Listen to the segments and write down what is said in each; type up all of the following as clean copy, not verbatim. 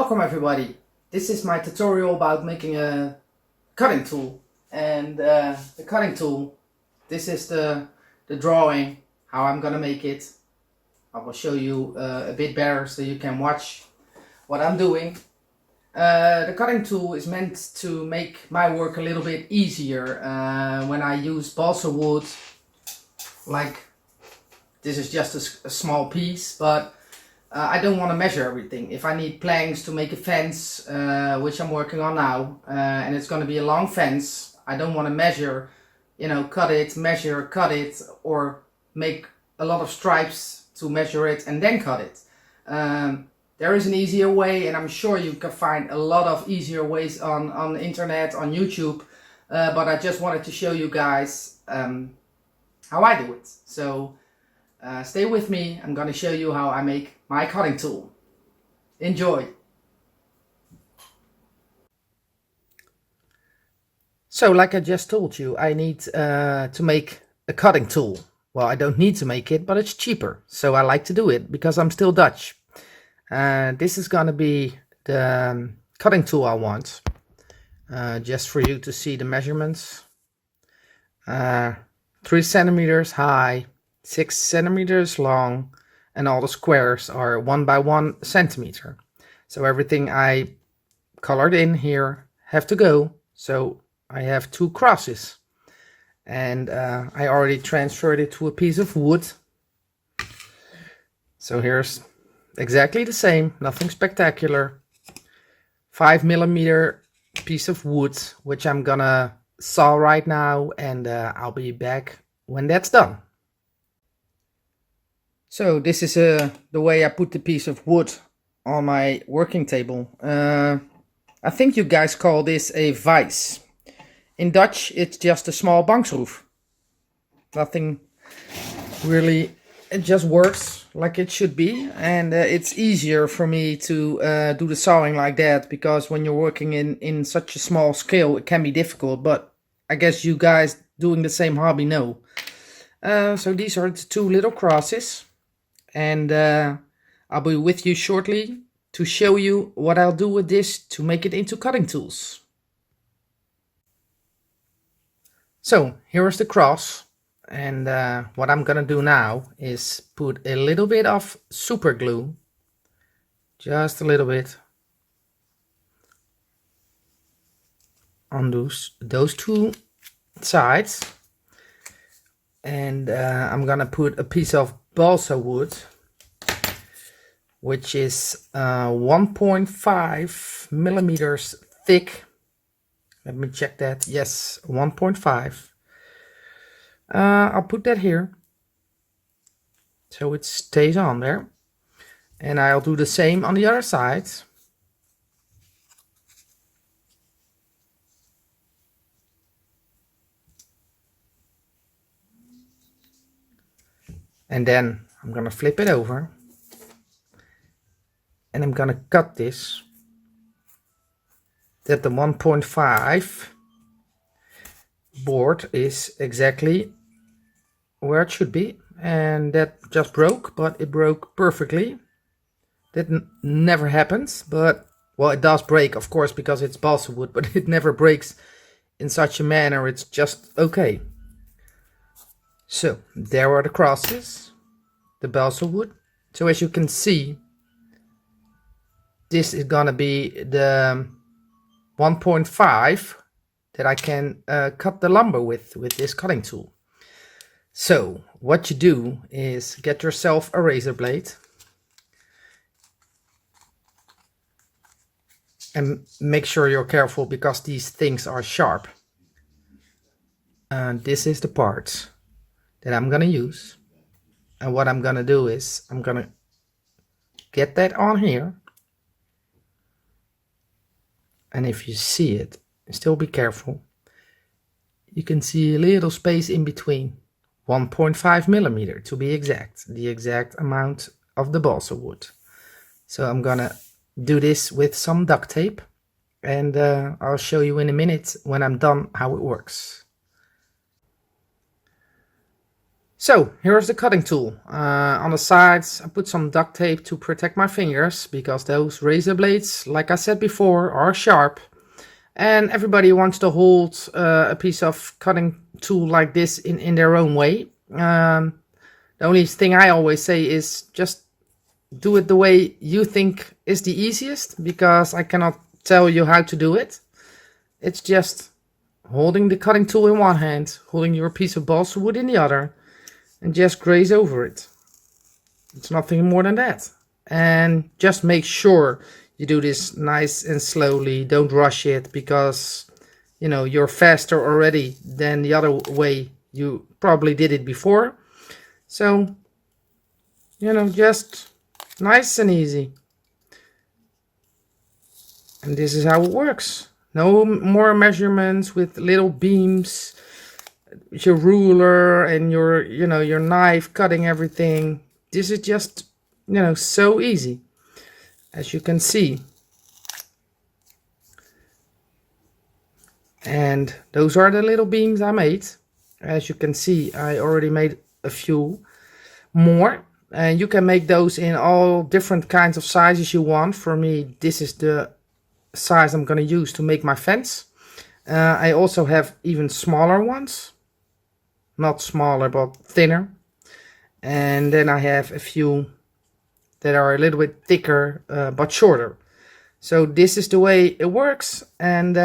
Welcome everybody. This is my tutorial about making a cutting tool. And the cutting tool, this is the drawing, how I'm gonna make it. I will show you a bit better so you can watch what I'm doing. The cutting tool is meant to make my work a little bit easier when I use balsa wood. Like this is just a small piece, but I don't want to measure everything. If I need planks to make a fence, which I'm working on now, and it's going to be a long fence, I don't want to measure, cut it, measure, cut it, or make a lot of stripes to measure it and then cut it. There is an easier way, and I'm sure you can find a lot of easier ways on the internet, on YouTube, but I just wanted to show you guys how I do it. So stay with me. I'm going to show you how I make my cutting tool. Enjoy! So like I just told you, I need to make a cutting tool. Well, I don't need to make it, but it's cheaper. So I like to do it because I'm still Dutch. This is going to be the cutting tool I want. Just for you to see the measurements. 3 centimeters high, 6 centimeters long, and all the squares are 1 by 1 centimeter. So everything I colored in here have to go. So I have 2 crosses, and I already transferred it to a piece of wood. So here's exactly the same, nothing spectacular. 5mm piece of wood, which I'm gonna saw right now, and I'll be back when that's done. So this is the way I put the piece of wood on my working table. I think you guys call this a vise. In Dutch it's just a small banksroof. Nothing really, it just works like it should be, and it's easier for me to do the sawing like that, because when you're working in such a small scale it can be difficult, but I guess you guys doing the same hobby know. So these are the 2 little crosses. And I'll be with you shortly to show you what I'll do with this to make it into cutting tools. So here's the cross, and what I'm gonna do now is put a little bit of super glue, just a little bit, on those 2 sides, and I'm gonna put a piece of balsa wood, which is 1.5 millimeters thick. Let me check that. Yes, 1.5. I'll put that here so it stays on there, and I'll do the same on the other side. And then I'm gonna flip it over, and I'm gonna cut this that the 1.5 board is exactly where it should be. And that just broke, but it broke perfectly. That never happens, but well, it does break, of course, because it's balsa wood, but it never breaks in such a manner. It's just okay. So there are the crosses, the balsa wood. So as you can see, this is gonna be the 1.5 that I can cut the lumber with this cutting tool. So what you do is get yourself a razor blade and make sure you're careful, because these things are sharp. And this is the part that I'm gonna use, and what I'm gonna do is I'm gonna get that on here, and if you see it, still be careful, you can see a little space in between, 1.5 millimeter to be exact, the exact amount of the balsa wood. So I'm gonna do this with some duct tape, and I'll show you in a minute when I'm done how it works. So here's the cutting tool. On the sides I put some duct tape to protect my fingers, because those razor blades, like I said before, are sharp. And everybody wants to hold a piece of cutting tool like this in their own way. The only thing I always say is just do it the way you think is the easiest, because I cannot tell you how to do it. It's just holding the cutting tool in one hand, holding your piece of balsa wood in the other, and just graze over it. It's nothing more than that. And just make sure you do this nice and slowly. Don't rush it, because you know you're faster already than the other way you probably did it before. So you know, just nice and easy. And this is how it works. No more measurements with little beams, your ruler and your, you know, your knife cutting everything. This is just, you know, so easy, as you can see. And those are the little beams I made. As you can see, I already made a few more. And you can make those in all different kinds of sizes you want. For me, this is the size I'm going to use to make my fence. I also have even smaller ones. Not smaller, but thinner. And then I have a few that are a little bit thicker, but shorter. So this is the way it works. And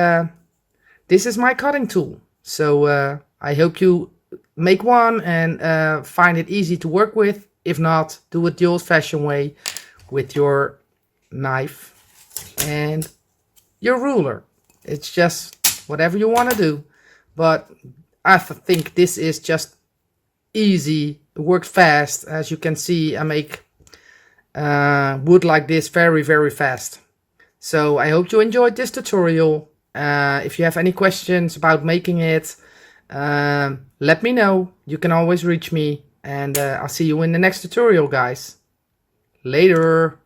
this is my cutting tool. So I hope you make one and find it easy to work with. If not, do it the old-fashioned way with your knife and your ruler. It's just whatever you want to do. But I think this is just easy. It works fast. As you can see, I make wood like this very, very fast. So I hope you enjoyed this tutorial. If you have any questions about making it, let me know. You can always reach me. And I'll see you in the next tutorial, guys. Later.